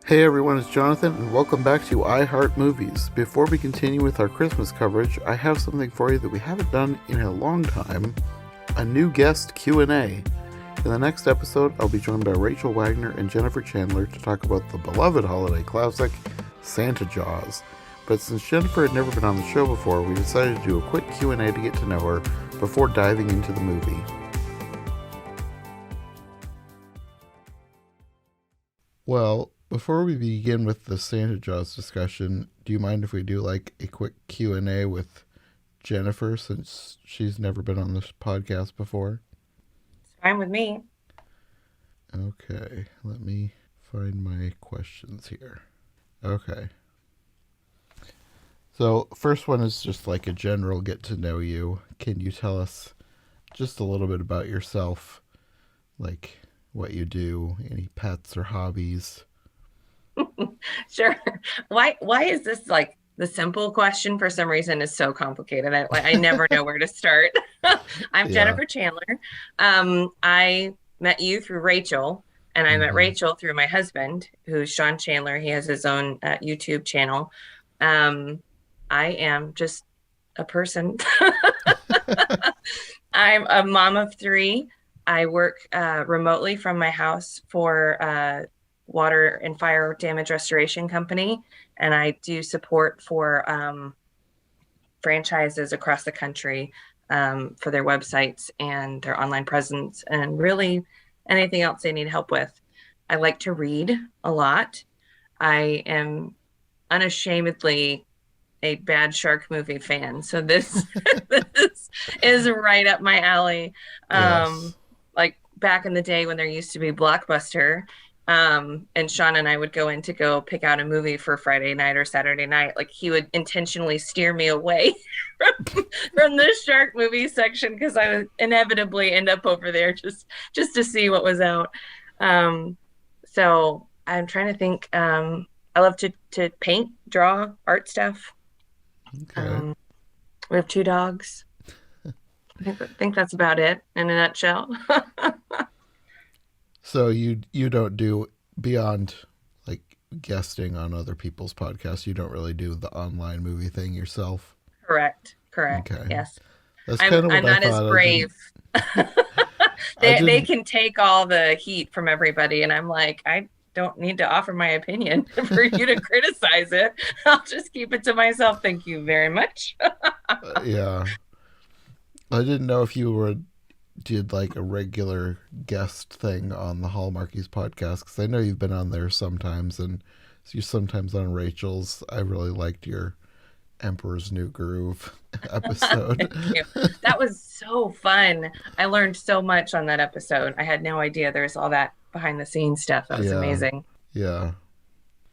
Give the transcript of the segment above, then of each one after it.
Hey everyone, it's Jonathan, and welcome back to I Heart Movies. Before we continue with our Christmas coverage, I have something for you that we haven't done in a long time: a new guest Q&A. In the next episode, I'll be joined by Rachel Wagner and Jennifer Chandler to talk about the beloved holiday classic, Santa Jaws. But since Jennifer had never been on the show before, we decided to do a quick Q&A to get to know her before diving into the movie. Well, before we begin with the Santa Jaws discussion, do you mind if we do like a quick Q&A with Jennifer, since she's never been on this podcast before? It's fine with me. Okay, let me find my questions here. Okay. So, first one is just like a general get to know you. Can you tell us just a little bit about yourself? Like what you do, any pets or hobbies? Sure. Why is this like the simple question for some reason is so complicated? I never know where to start. I'm Yeah. Jennifer Chandler. I met you through Rachel, and I met Mm-hmm. Rachel through my husband, who's Sean Chandler. He has his own YouTube channel. Um, I am just a person. I'm a mom of three. I work remotely from my house for water and fire damage restoration company, and I do support for franchises across the country for their websites and their online presence, and really anything else they need help with. I like to read a lot. I am unashamedly a bad shark movie fan, so this this is right up my alley. Yes. Like back in the day when there used to be Blockbuster, and Sean and I would go in to go pick out a movie for Friday night or Saturday night. Like he would intentionally steer me away from the shark movie section because I would inevitably end up over there just to see what was out. So I'm trying to think. I love to paint, draw, art stuff. Okay. Um, we have two dogs. I think that's about it in a nutshell. So you don't do beyond like guesting on other people's podcasts. You don't really do the online movie thing yourself. Correct. Correct. Okay. Yes. That's I'm kind of I'm what I not as thought. I didn't brave. I They didn't can take all the heat from everybody, and I'm like, I don't need to offer my opinion for you to criticize it. I'll just keep it to myself. Thank you very much. yeah. I didn't know if you were did like a regular guest thing on the Hallmarkies podcast, because I know you've been on there sometimes, and you sometimes on Rachel's. I really liked your Emperor's New Groove episode. Thank you. That was so fun. I learned so much on that episode. I had no idea there's all that behind the scenes stuff. That was Yeah. amazing. Yeah.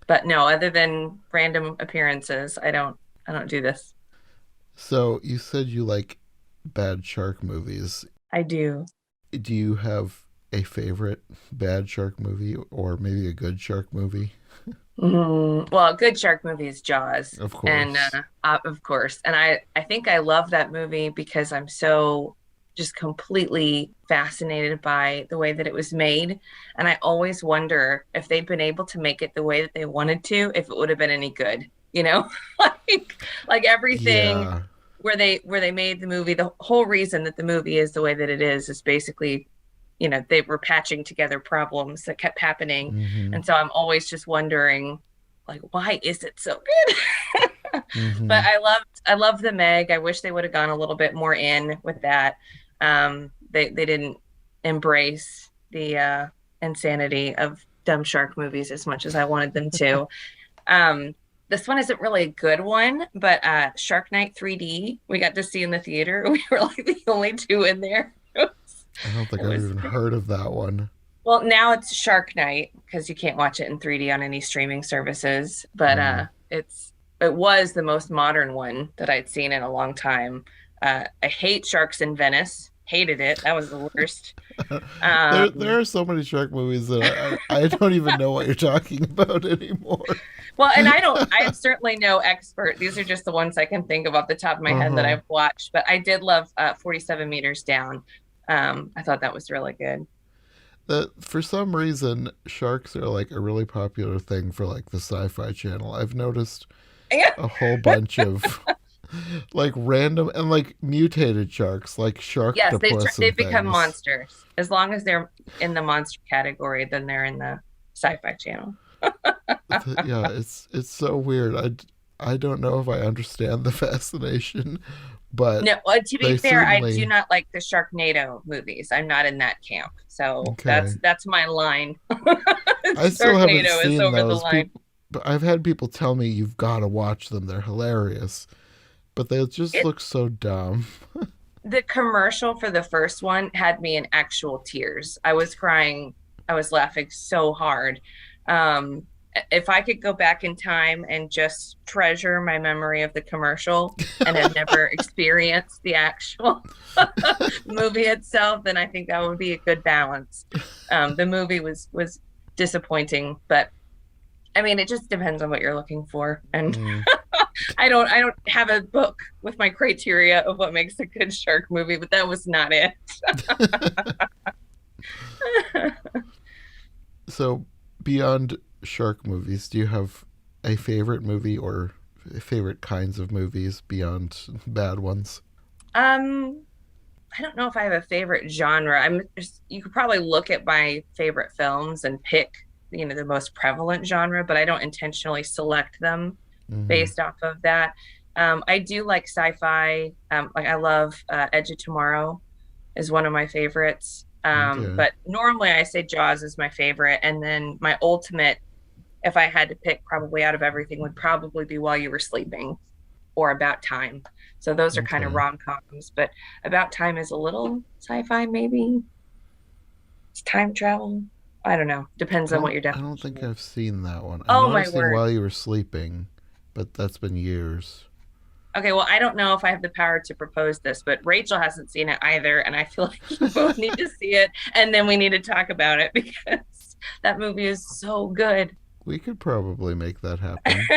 But no, other than random appearances, I don't do this. So you said you like bad shark movies. I do. Do you have a favorite bad shark movie, or maybe a good shark movie? Well, a good shark movie is Jaws, Of and course. of course, and I think I love that movie because I'm so just completely fascinated by the way that it was made, and I always wonder if they'd been able to make it the way that they wanted to, if it would have been any good, you know, like everything Yeah. where they made the movie. The whole reason that the movie is the way that it is basically they were patching together problems that kept happening. Mm-hmm. And so I'm always just wondering, like, why is it so good? Mm-hmm. But I loved the Meg. I wish they would have gone a little bit more in with that. They didn't embrace the insanity of dumb shark movies as much as I wanted them to. This one isn't really a good one, but Shark Night 3D we got to see in the theater. We were like the only two in there. I don't think It I've was even heard of that one. Well, now it's Shark Night because you can't watch it in 3D on any streaming services. But Mm. it was the most modern one that I'd seen in a long time. I hate Sharks in Venice. Hated it. That was the worst. There Um, are so many shark movies that I don't even know what you're talking about anymore. well, and I am certainly no expert. These are just the ones I can think of off the top of my Uh head that huh. I've watched. But I did love 47 Meters Down. I thought that was really good. that for some reason sharks are like a really popular thing for like the Sci-Fi Channel. I've noticed Yeah. a whole bunch of like random and like mutated sharks, like Yes, sharktopus they've and become things. monsters. As long as they're in the monster category, then they're in the Sci-Fi Channel. Yeah, it's so weird. I don't know if I understand the fascination, but No, to be they fair, I do certainly not like the Sharknado movies. I'm not in that camp, so okay. that's my line. I still haven't Sharknado is seen over the those line. people, but I've had people tell me you've got to watch them. They're hilarious, but they just It, look so dumb. the commercial for the first one had me in actual tears. I was crying. I was laughing so hard. Um, if I could go back in time and just treasure my memory of the commercial and have never experienced the actual movie itself, then I think that would be a good balance. The movie was disappointing, but I mean, it just depends on what you're looking for. And Mm. I don't have a book with my criteria of what makes a good shark movie, but that was not it. So, beyond shark movies, do you have a favorite movie or favorite kinds of movies beyond bad ones? um, I don't know if I have a favorite genre. You could probably look at my favorite films and pick, the most prevalent genre, but I don't intentionally select them Hmm. based off of that. I do like sci-fi. Like I love Edge of Tomorrow is one of my favorites. Okay. But normally I say Jaws is my favorite, and then my ultimate, if I had to pick, probably out of everything, would probably be While You Were Sleeping or About Time. So those are kind of Okay. rom-coms, but About Time is a little sci-fi, maybe. It's time travel. I don't know. Depends on what your I don't definition think is. I've seen that one. I Oh know I've my seen word. While You Were Sleeping, but that's been years. Okay, well, I don't know if I have the power to propose this, but Rachel hasn't seen it either, and I feel like you both need to see it, and then we need to talk about it because that movie is so good. We could probably make that happen.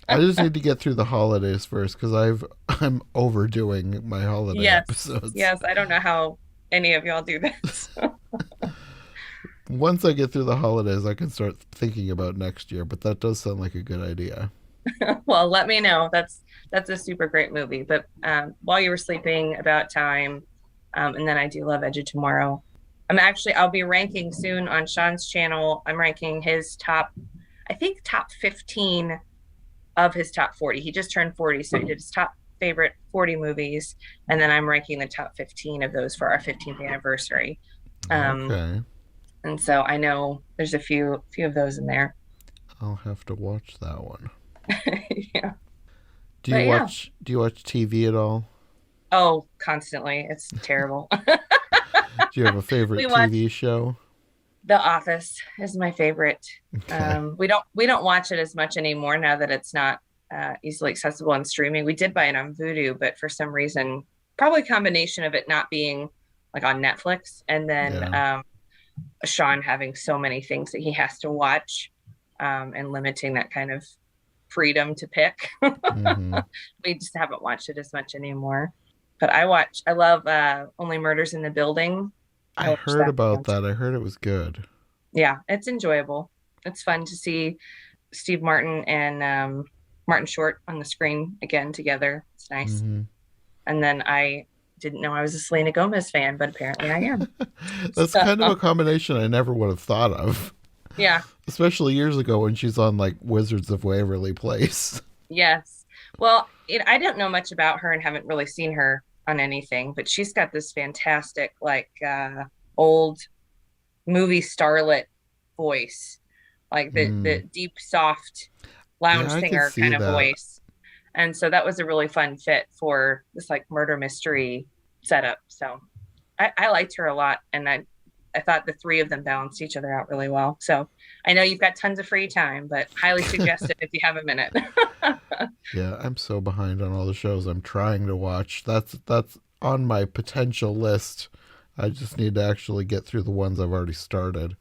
I just need to get through the holidays first because I'm overdoing my holiday Yes, episodes. yes. I don't know how any of y'all do this. Once I get through the holidays, I can start thinking about next year. But that does sound like a good idea. Well, let me know. That's a super great movie. But While You Were Sleeping, About Time, and then I do love Edge of Tomorrow. I'll be ranking soon on Sean's channel. I'm ranking his top, I think top 15 of his top 40. He just turned 40, so he did his top favorite 40 movies, and then I'm ranking the top 15 of those for our 15th anniversary. Um, Okay, and so I know there's a few of those in there. I'll have to watch that one. Yeah, Do you but yeah. watch Do you watch TV at all? Oh, constantly. It's terrible. Do you have a We favorite watch TV show? The Office is my favorite. Okay. We don't watch it as much anymore now that it's not easily accessible on streaming. We did buy it on Vudu, but for some reason, probably a combination of it not being like on Netflix, and then Yeah. Sean having so many things that he has to watch, and limiting that kind of freedom to pick. Hmm. We just haven't watched it as much anymore. But I love Only Murders in the Building. I I watch heard that about one. that. I heard it was good. Yeah, it's enjoyable. It's fun to see Steve Martin and Martin Short on the screen again together. It's nice. Hmm. And then I didn't know I was a Selena Gomez fan, but apparently I am. That's So, kind of a combination I never would have thought of, yeah, especially years ago when she's on like Wizards of Waverly Place. yes. Well, I don't know much about her and haven't really seen her on anything, but she's got this fantastic, like, old movie starlet voice, like the Mm. deep, soft Yeah, lounge I could singer see kind of that. voice. And so that was a really fun fit for this like murder mystery setup. So I liked her a lot, and I thought the three of them balanced each other out really well. So I know you've got tons of free time, but highly suggest it if you have a minute. Yeah, I'm so behind on all the shows I'm trying to watch. That's on my potential list. I just need to actually get through the ones I've already started.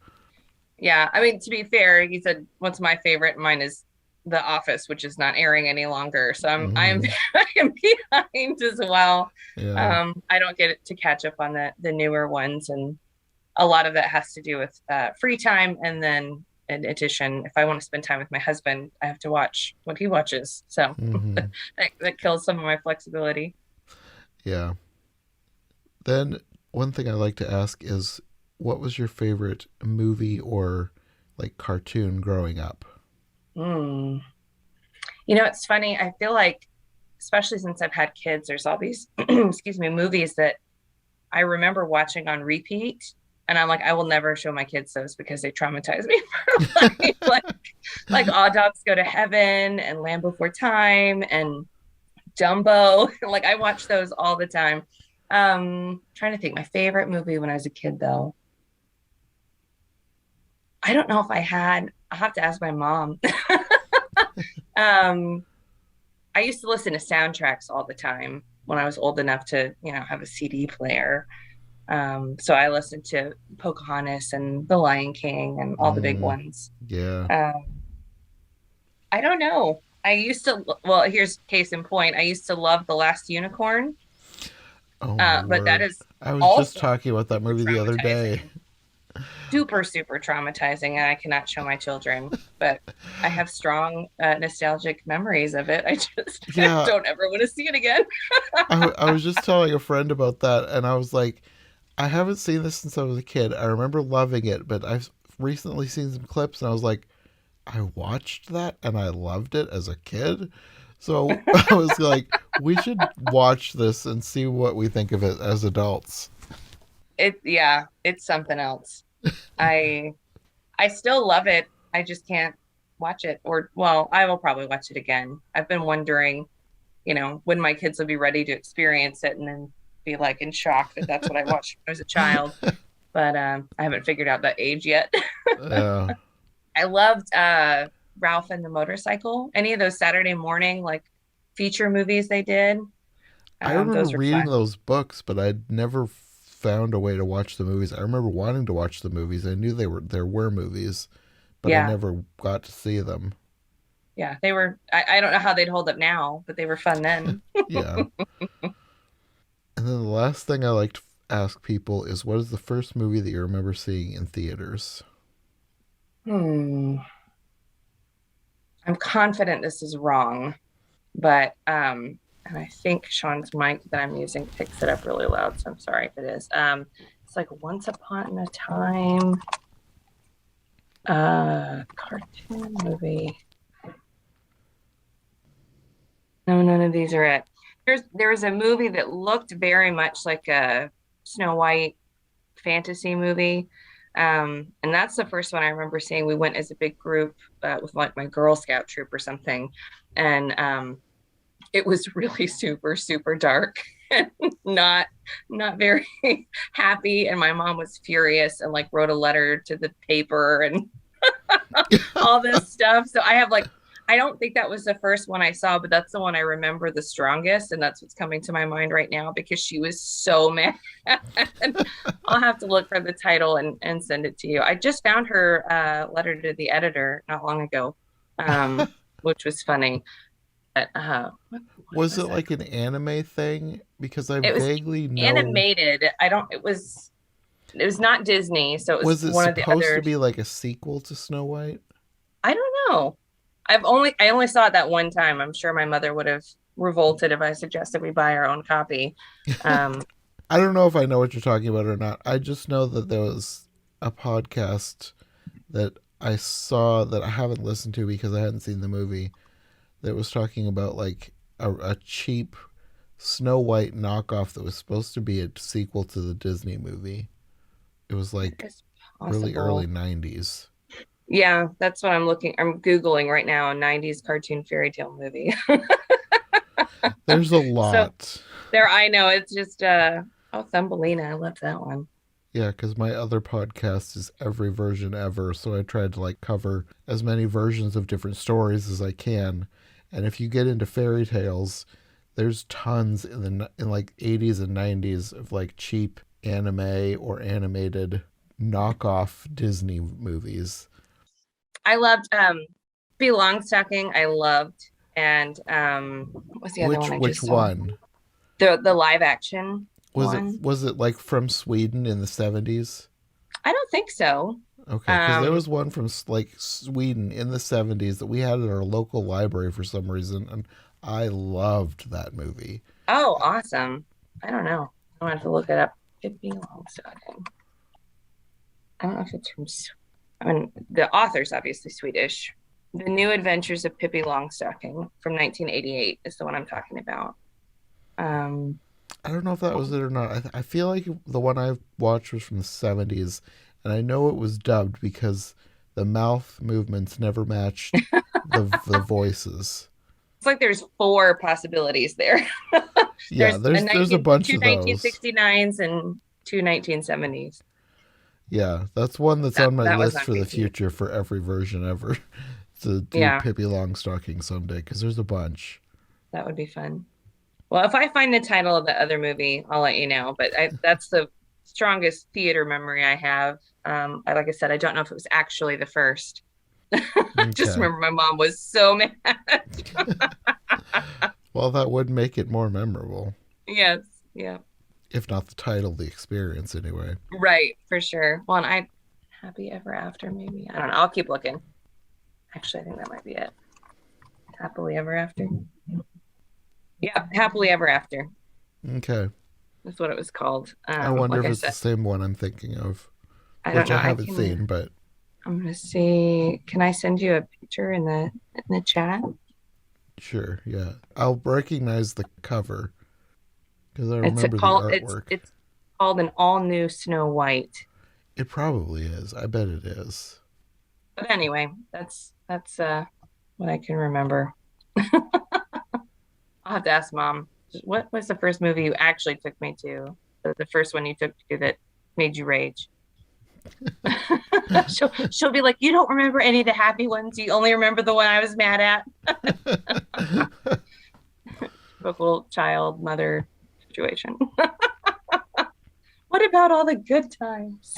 Yeah, I mean, to be fair, you said what's my favorite. Mine is The Office, which is not airing any longer. So I'm Hmm. I am behind as well. Yeah. I don't get to catch up on the newer ones, and a lot of that has to do with free time. And then in addition, if I want to spend time with my husband, I have to watch what he watches. So Mm-hmm. that kills some of my flexibility. Yeah. Then one thing I like to ask is, what was your favorite movie or like cartoon growing up? Mm. You know, it's funny. I feel like, especially since I've had kids, there's all these, excuse me, movies that I remember watching on repeat. And I'm like, I will never show my kids those because they traumatize me for life. Like All Dogs Go to Heaven and Land Before Time and Dumbo. Like I watch those all the time. Trying to think my favorite movie when I was a kid though. I don't know if I had, I'll have to ask my mom. um, I used to listen to soundtracks all the time when I was old enough to, have a CD player. So I listened to Pocahontas and The Lion King and all the big Mm, ones. yeah. Um, I don't know. I used to, well, here's case in point. I used to love The Last Unicorn, Oh my but that word. is I was just also talking about that super movie the other day. traumatizing. Super, super traumatizing, and I cannot show my children. But I have strong nostalgic memories of it. I just Yeah, don't ever want to see it again. I was just telling a friend about that, and I was like, I haven't seen this since I was a kid. I remember loving it, but I've recently seen some clips, and I was like, I watched that and I loved it as a kid. So I was like, we should watch this and see what we think of it as adults. Yeah, it's something else. I I still love it. I just can't watch it. Or well, I will probably watch it again. I've been wondering, when my kids will be ready to experience it and then be like in shock that that's what I watched when I was a child. But I haven't figured out that age yet. Yeah. I loved Ralph and the Motorcycle. Any of those Saturday morning like feature movies they did. I remember Those were reading fun. those books, but I'd never found a way to watch the movies. I remember wanting to watch the movies. I knew there were movies, but I Yeah. never got to see them. Yeah. They were I don't know how they'd hold up now, but they were fun then. Yeah. And then the last thing I like to ask people is, what is the first movie that you remember seeing in theaters? Hmm. I'm confident this is wrong, but and I think Sean's mic that I'm using picks it up really loud, so I'm sorry if it is. It's like Once Upon a Time, cartoon movie. No, none of these are it. There was a movie that looked very much like a Snow White fantasy movie. And that's the first one I remember seeing. We went as a big group with like my Girl Scout troop or something. And it was really super, super dark and not very happy. And my mom was furious and like wrote a letter to the paper and all this stuff. So I don't think that was the first one I saw, but that's the one I remember the strongest. And that's what's coming to my mind right now because she was so mad. I'll have to look for the title and send it to you. I just found her letter to the editor not long ago, which was funny. But what Was was it that? like an anime thing? Because I It was vaguely know. animated. I don't, it was not Disney. So it was Was it one of the supposed to others. be like a sequel to Snow White? I don't know. I only saw it that one time. I'm sure my mother would have revolted if I suggested we buy our own copy. Um, I don't know if I know what you're talking about or not. I just know that there was a podcast that I saw that I haven't listened to because I hadn't seen the movie, that was talking about like a cheap Snow White knockoff that was supposed to be a sequel to the Disney movie. It was that like is really early possible. 90s. Yeah, that's what I'm Googling right now, a 90s cartoon fairy tale movie. There's a So lot. there, I know it's just, oh, Thumbelina. I love that one. Yeah, because my other podcast is every version ever, so I tried to like cover as many versions of different stories as I can. And if you get into fairy tales, there's tons in like 80s and 90s of like cheap anime or animated knockoff Disney movies. I loved Belong Stocking. I loved, and what was the other one I Which just saw? one? The live action Was it one. was it like from Sweden in the 70s? I don't think so. Okay, because there Um, was one from like Sweden in the 70s that we had at our local library for some reason, and I loved that movie. oh, awesome. I don't know. I'm gonna have to look it up. Pippi Longstocking. I don't know if it's from. I mean, the author's obviously Swedish. The New Adventures of Pippi Longstocking from 1988 is the one I'm talking about. Um, I don't know if that was it or not. I feel like the one I watched was from the 70s, and I know it was dubbed because the mouth movements never matched the voices. it's like there's four possibilities there. Yeah, there's a bunch two of those. 1969s and two 1970s. Yeah, that's one that's That on my that was list on for the repeat. future for every version ever to do Yeah, Pippi Longstocking someday because there's a bunch. that would be fun. Well, if I find the title of the other movie, I'll let you know. But that's the strongest theater memory I have. Like I said, I don't know if it was actually the first. I just Okay. remember my mom was so mad. Well, that would make it more memorable, Yes, yeah, if not the title, the experience anyway. right, for sure. Well, and I Happy Ever After, maybe. I don't know. I'll keep looking. Actually, I think that might be it. Happily Ever After. Yeah, Happily Ever After. Okay. That's what it was called. I wonder Like if I it's the said, same one I'm thinking of, I don't which know. I haven't seen, but I'm gonna see. Can I send you a picture in the chat? sure, yeah. I'll recognize the cover because I It's a remember the call. artwork. It's called An All New Snow White. It probably is. I bet it is. But anyway, that's what I can remember. I'll have to ask mom. What was the first movie you actually took me to? The first one you took me to that made you rage? She'll be like, you don't remember any of the happy ones. You only remember the one I was mad at. Typical child mother situation. What about all the good times?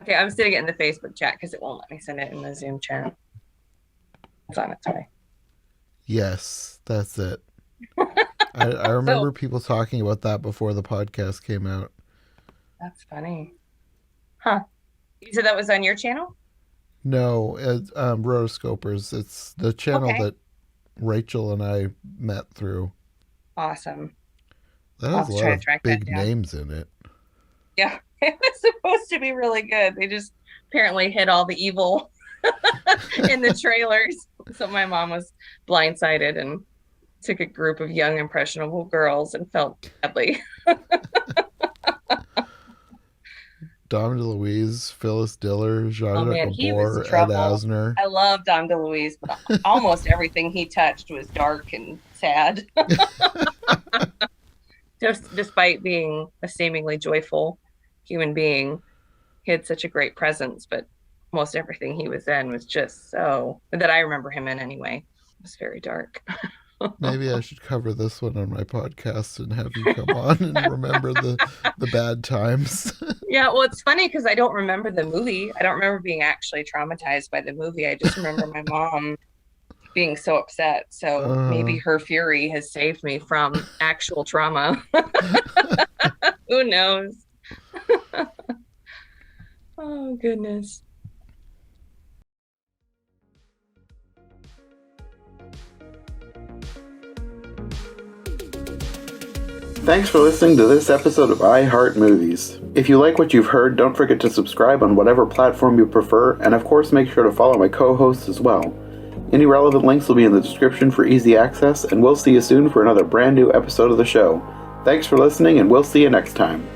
Okay, I'm sending it in the Facebook chat because it won't let me send it in the Zoom chat. It's on its way. Yes, that's it. I So remember people talking about that before the podcast came out. that's funny. Huh. You said that was on your channel? No, it's Rotoscopers. It's the channel Okay. that Rachel and I met through. Awesome. That I'll has have a to lot try to of track that big down. names in it. Yeah, it was supposed to be really good. They just apparently hid all the evil in the trailers. So my mom was blindsided and took a group of young, impressionable girls and felt badly. Dom DeLuise, Phyllis Diller, Oh Jean-Jacques man, he was Gabor, Ed trouble. Asner. I love Dom DeLuise, but almost everything he touched was dark and sad. Just despite being a seemingly joyful human being, he had such a great presence, but most everything he was in was just so that I remember him in anyway. It was very dark. Maybe I should cover this one on my podcast and have you come on and remember the bad times. Yeah, well, it's funny because I don't remember the movie. I don't remember being actually traumatized by the movie. I just remember my mom being so upset. So uh, maybe her fury has saved me from actual trauma. Who knows? Oh, goodness. Thanks for listening to this episode of I Heart Movies. If you like what you've heard, don't forget to subscribe on whatever platform you prefer, and of course make sure to follow my co-hosts as well. Any relevant links will be in the description for easy access, and we'll see you soon for another brand new episode of the show. Thanks for listening, and we'll see you next time.